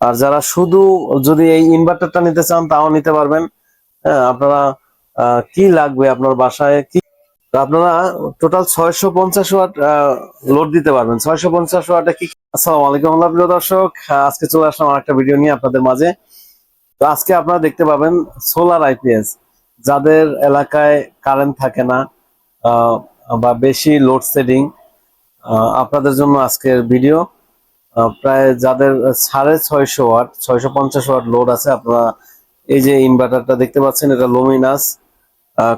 আর যারা শুধু যদি এই ইনভার্টারটা নিতে চান তাও নিতে পারবেন। হ্যাঁ, আপনারা কি লাগবে আপনার বাসায় কি, তো আপনারা টোটাল 650 ওয়াট লোড দিতে পারবেন। 650 ওয়াটে কি। আসসালামু আলাইকুম প্রিয় দর্শক, আজকে চলে আসলাম আরেকটা ভিডিও নিয়ে আপনাদের মাঝে। তো আজকে আপনারা দেখতে পাবেন সোলার আইপিএস, যাদের এলাকায় কারেন্ট থাকে না বা বেশি লোডশেডিং, আপনাদের জন্য আজকের ভিডিও। প্রায় যাদের 650 ওয়াট 650 ওয়াট লোড আছে, আপনারা এই যে ইনভার্টারটা দেখতে পাচ্ছেন, এটা লুমিনাস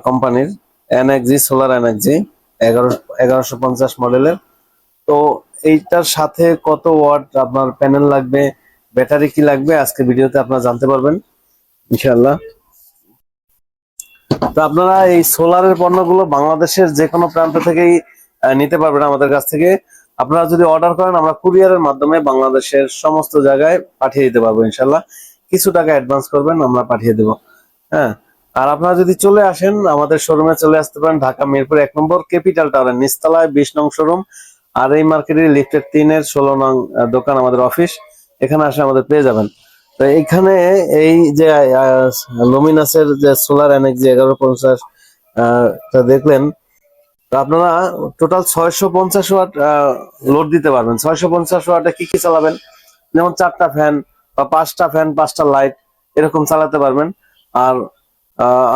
কোম্পানির এনএক্সজি সোলার এনএক্সজি 1150 মডেলের। তো এইটার সাথে কত ওয়াট আপনার প্যানেল লাগবে, ব্যাটারি কি লাগবে, আজকে ভিডিওতে আপনারা জানতে পারবেন ইনশাআল্লাহ। তো আপনারা এই সোলারের পণ্যগুলো বাংলাদেশের যে কোনো প্রান্ত থেকেই নিতে পারবেন আমাদের কাছ থেকে। আপনারা যদি অর্ডার করেন, আমরা কুরিয়ারের মাধ্যমে বাংলাদেশের সমস্ত জায়গায় পাঠিয়ে দিতে পারবো ইনশাল্লাহ। কিছু টাকা অ্যাডভান্স করবেন, আমরা পাঠিয়ে দেবো। হ্যাঁ, আর আপনারা যদি চলে আসেন আমাদের শোরুমে, চলে আসতে পারেন ঢাকা মিরপুর 1 নম্বর ক্যাপিটাল টাওয়ারের নিচতলায় 20 নং শোরুম। আর এই মার্কেটের লিফটের 3-এর 16 নং দোকান আমাদের অফিস। এখানে আসে আমাদের পেয়ে যাবেন। তো এইখানে এই যে লুমিনাসের যে সোলার এনএক্সজি 1150 দেখলেন, তো আপনারা টোটাল 650 ওয়াট লোড দিতে পারবেন। 650 ওয়াটে কি কি চালাবেন, যেমন 4টা ফ্যান বা 5টা ফ্যান, 5টা লাইট এরকম চালাতে পারবেন। আর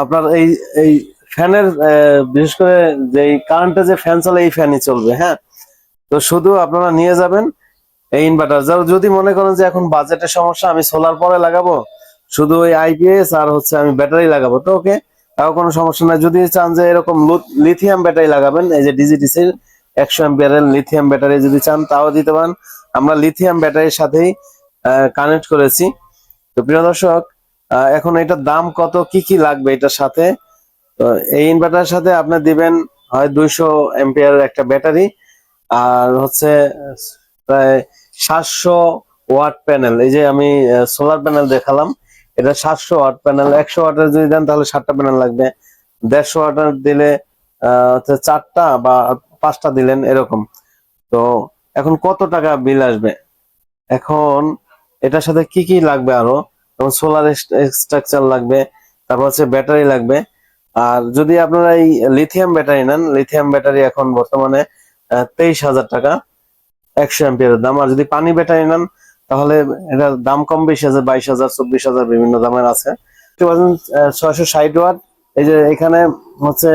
আপনার এই এই ফ্যানের বিশেষ করে যে কারেন্টে যে ফ্যান চলে, এই ফ্যানই চলবে। হ্যাঁ, তো শুধু আপনারা নিয়ে যাবেন এই ইনভার্টার। যদি মনে করেন যে এখন বাজেটের সমস্যা, আমি সোলার পরে লাগাবো, শুধু ওই আইপিএস আর হচ্ছে আমি ব্যাটারি লাগাবো, তো ওকে, তাও কোনো সমস্যা নাই। যদি চান যে এরকম লিথিয়াম ব্যাটারি লাগাবেন, এই যে ডিজিটিসির 100 অ্যাম্পিয়ারের লিথিয়াম ব্যাটারি যদি চান তাও দিতে পারেন। আমরা লিথিয়াম ব্যাটারির সাথেই কানেক্ট করেছি। তো প্রিয় দর্শক, এখন এটার দাম কত, কি কি লাগবে এটার সাথে। তো এই ইনভার্টারের সাথে আপনি দিবেন হয় 200 অ্যাম্পিয়ারের একটা ব্যাটারি, আর হচ্ছে প্রায় 700 ওয়াট প্যানেল। এই যে আমি সোলার প্যানেল দেখালাম, এটা 700 ওয়াট প্যানেল। 100 ওয়াটের যদি দেন তাহলে 7টা প্যানেল লাগবে। 150 ওয়াটের দিলে হচ্ছে 4টা বা 5টা দিলেন এরকম। তো এখন কত টাকা বিল আসবে, এখন এটার সাথে কি কি লাগবে আরো, যেমন সোলার স্ট্রাকচার লাগবে, তারপর হচ্ছে ব্যাটারি লাগবে। আর যদি আপনারা এই লিথিয়াম ব্যাটারি নেন, লিথিয়াম ব্যাটারি এখন বর্তমানে 23,000 টাকা 100 অ্যাম্পিয়ারের দাম। আর যদি পানি ব্যাটারি নেন তাহলে এটার দাম কম বেশি আছে, 22,000 24,000 বিভিন্ন দামের আছে। 660 ওয়াট। এই যে এখানে হচ্ছে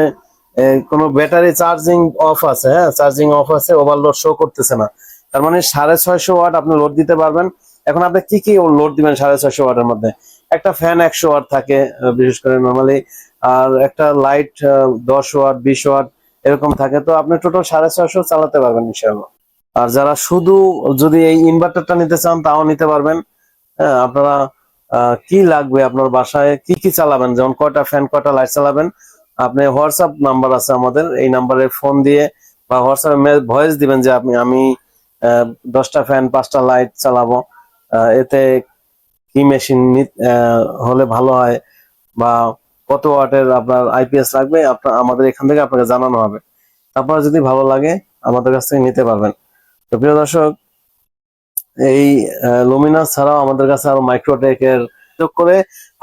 কোনো ব্যাটারি চার্জিং অফ আছে, হ্যাঁ চার্জিং অফ আছে, ওভারলোড শো করতেছে না, তার মানে 650 ওয়াট আপনি লোড দিতে পারবেন। এখন আপনি কি কি লোড দিবেন 650 ওয়াটের মধ্যে? একটা ফ্যান 100 ওয়াট থাকে বিশেষ করে নর্মালি, আর একটা লাইট 10 ওয়াট 20 ওয়াট এরকম থাকে। তো আপনি টোটাল 650 চালাতে পারবেন ইনশাআল্লাহ। আর যারা শুধু যদি এই ইনভার্টারটা নিতে চান তাও নিতে পারবেন। হ্যাঁ, আপনারা কি লাগবে আপনার বাসায় কি কি চালাবেন, যেমন কয়টা ফ্যান কয়টা লাইট চালাবেন, আপনি হোয়াটসঅ্যাপ নাম্বার আছে আমাদের, এই নাম্বারে ফোন দিয়ে বা হোয়াটসঅ্যাপে ভয়েস দিবেন যে আমি 10টা ফ্যান 5টা লাইট চালাবো, এতে কি মেশিন হলে ভালো হয় বা কত ওয়াটের আপনার আইপিএস লাগবে, আপনার আমাদের এখান থেকে আপনাকে জানানো হবে। তারপর যদি ভালো লাগে আমাদের কাছ থেকে নিতে পারবেন। তো প্রিয় দর্শক, এই লুমিনাস ছাড়াও আমাদের কাছে আরো মাইক্রোটেকের যোগ করে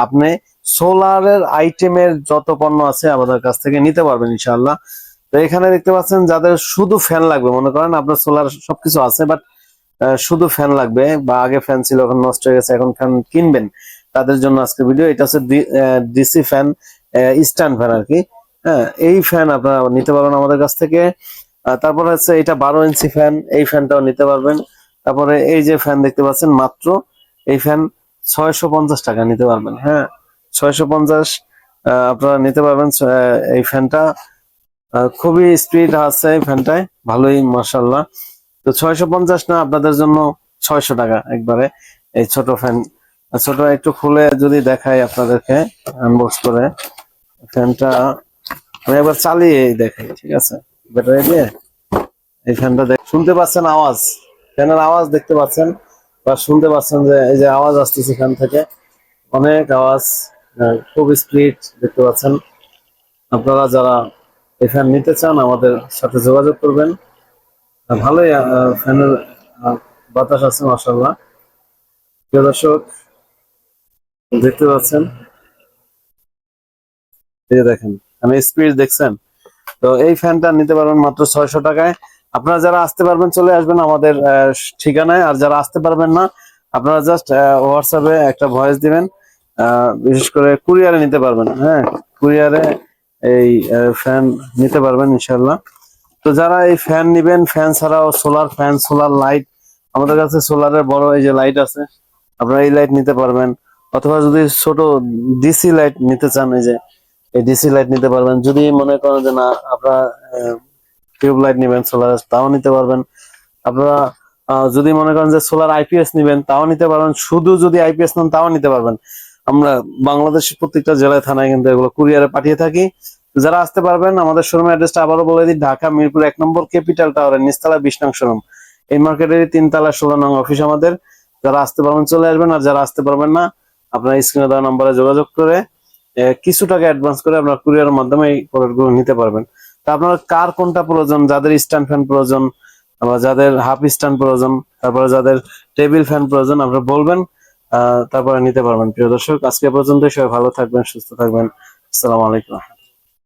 আপনি সোলারের আইটেমের যত পণ্য আছে আমাদের কাছ থেকে নিতে পারবেন ইনশাআল্লাহ। তো এখানে দেখতে পাচ্ছেন যাদের শুধু ফ্যান লাগবে, মনে করেন আপনার সোলার সবকিছু আছে বাট শুধু ফ্যান লাগবে, বা আগে ফ্যান ছিল এখন নষ্ট হয়ে গেছে, এখন ফ্যান কিনবেন, তাদের জন্য আজকে ভিডিও। এটা হচ্ছে ডিসি ফ্যান, স্ট্যান্ড ফ্যান আর কি। হ্যাঁ, এই ফ্যান আপনারা নিতে পারবেন আমাদের কাছ থেকে। তারপরে হচ্ছে এটা 12 ইঞ্চি ফ্যান, এই ফ্যানটাও নিতে পারবেন। তারপরে এই যে ফ্যান দেখতে পাচ্ছেন মাত্র, এই ফ্যান 650 টাকা নিতে পারবেন। হ্যাঁ, 650 আপনারা নিতে পারবেন। এই ফ্যানটা খুবই স্পিড আছে এই ফ্যানটায়, ভালোই মাশাআল্লাহ। তো 650 না, আপনাদের জন্য 600 টাকা একবারে এই ছোট ফ্যান। ছোট একটু খুলে যদি দেখাই আপনাদেরকে আনবক্স করে ফ্যানটা, আমি একবার চালিয়ে দেখাই, ঠিক আছে, ব্যাটারি দিয়ে। এই ফ্যানটা শুনতে পাচ্ছেন আওয়াজ, ফ্যানের আওয়াজ দেখতে পাচ্ছেন বা শুনতে পাচ্ছেন, যে এই যে আওয়াজ আসতেছে ফ্যান থেকে, অনেক আওয়াজ, খুব স্পিড দেখতে পাচ্ছেন। আপনারা যারা এই ফ্যান নিতে চান আমাদের সাথে যোগাযোগ করবেন। ভালোই ফ্যানের বাতাস আছে মাশাআল্লাহ। প্রিয় দর্শক দেখতে পাচ্ছেন, এই যে দেখেন আমি স্পিড দেখছেন। তো এই ফ্যানটা নিতে পারবেন মাত্র 600 টাকায়। আপনারা যারা আসতে পারবেন চলে আসবেন আমাদের ঠিকানায়, আর যারা আসতে পারবেন না আপনারা জাস্ট হোয়াটসঅ্যাপে একটা ভয়েস দিবেন। বিশেষ করে কুরিয়ারে নিতে পারবেন, হ্যাঁ কুরিয়ারে এই ফ্যান নিতে পারবেন ইনশাল্লাহ। তো যারা এই ফ্যান নিবেন, ফ্যান ছাড়াও সোলার ফ্যান, সোলার লাইট, আমাদের কাছে সোলারের বড় এই যে লাইট আছে, আপনারা এই লাইট নিতে পারবেন। অথবা যদি ছোট ডিসি লাইট নিতে চান, এই যে এই ডিসি লাইট নিতে পারবেন। যদি মনে করেন যে না আপনারা টিউব লাইট নিবেন সোলার, তাও নিতে পারবেন। আপনারা যদি মনে করেন যে সোলার আইপিএস নিবেন তাও নিতে পারবেন, শুধু যদি আইপিএস নেন তাও নিতে পারবেন। আমরা বাংলাদেশের প্রত্যেকটা জেলায় থানায় কিন্তু এগুলো কুরিয়ারে পাঠিয়ে থাকি। যারা আসতে পারবেন আমাদের শোরুমের অ্যাড্রেসটা আবারও বলে দিই, ঢাকা মিরপুর 1 নম্বর ক্যাপিটাল টাওয়ারের নিচতলা 20 নং শোরুম, এই মার্কেটের 3 তলা 16 নং অফিস আমাদের। যারা আসতে পারবেন চলে আসবেন, আর যারা আসতে পারবেন না আপনার স্ক্রিনে দেওয়া নম্বরে যোগাযোগ করে কিছু টাকা অ্যাডভান্স করে আপনার কুরিয়ারের মাধ্যমে এই প্রোডাক্টগুলো নিতে পারবেন। তা আপনার কার কোনটা প্রয়োজন, যাদের স্ট্যান্ড ফ্যান প্রয়োজন, আবার যাদের হাফ স্ট্যান্ড প্রয়োজন, তারপরে যাদের টেবিল ফ্যান প্রয়োজন আপনারা বলবেন, তারপরে নিতে পারবেন। প্রিয় দর্শক আজকে পর্যন্ত, সবাই ভালো থাকবেন, সুস্থ থাকবেন। আসসালামু আলাইকুম।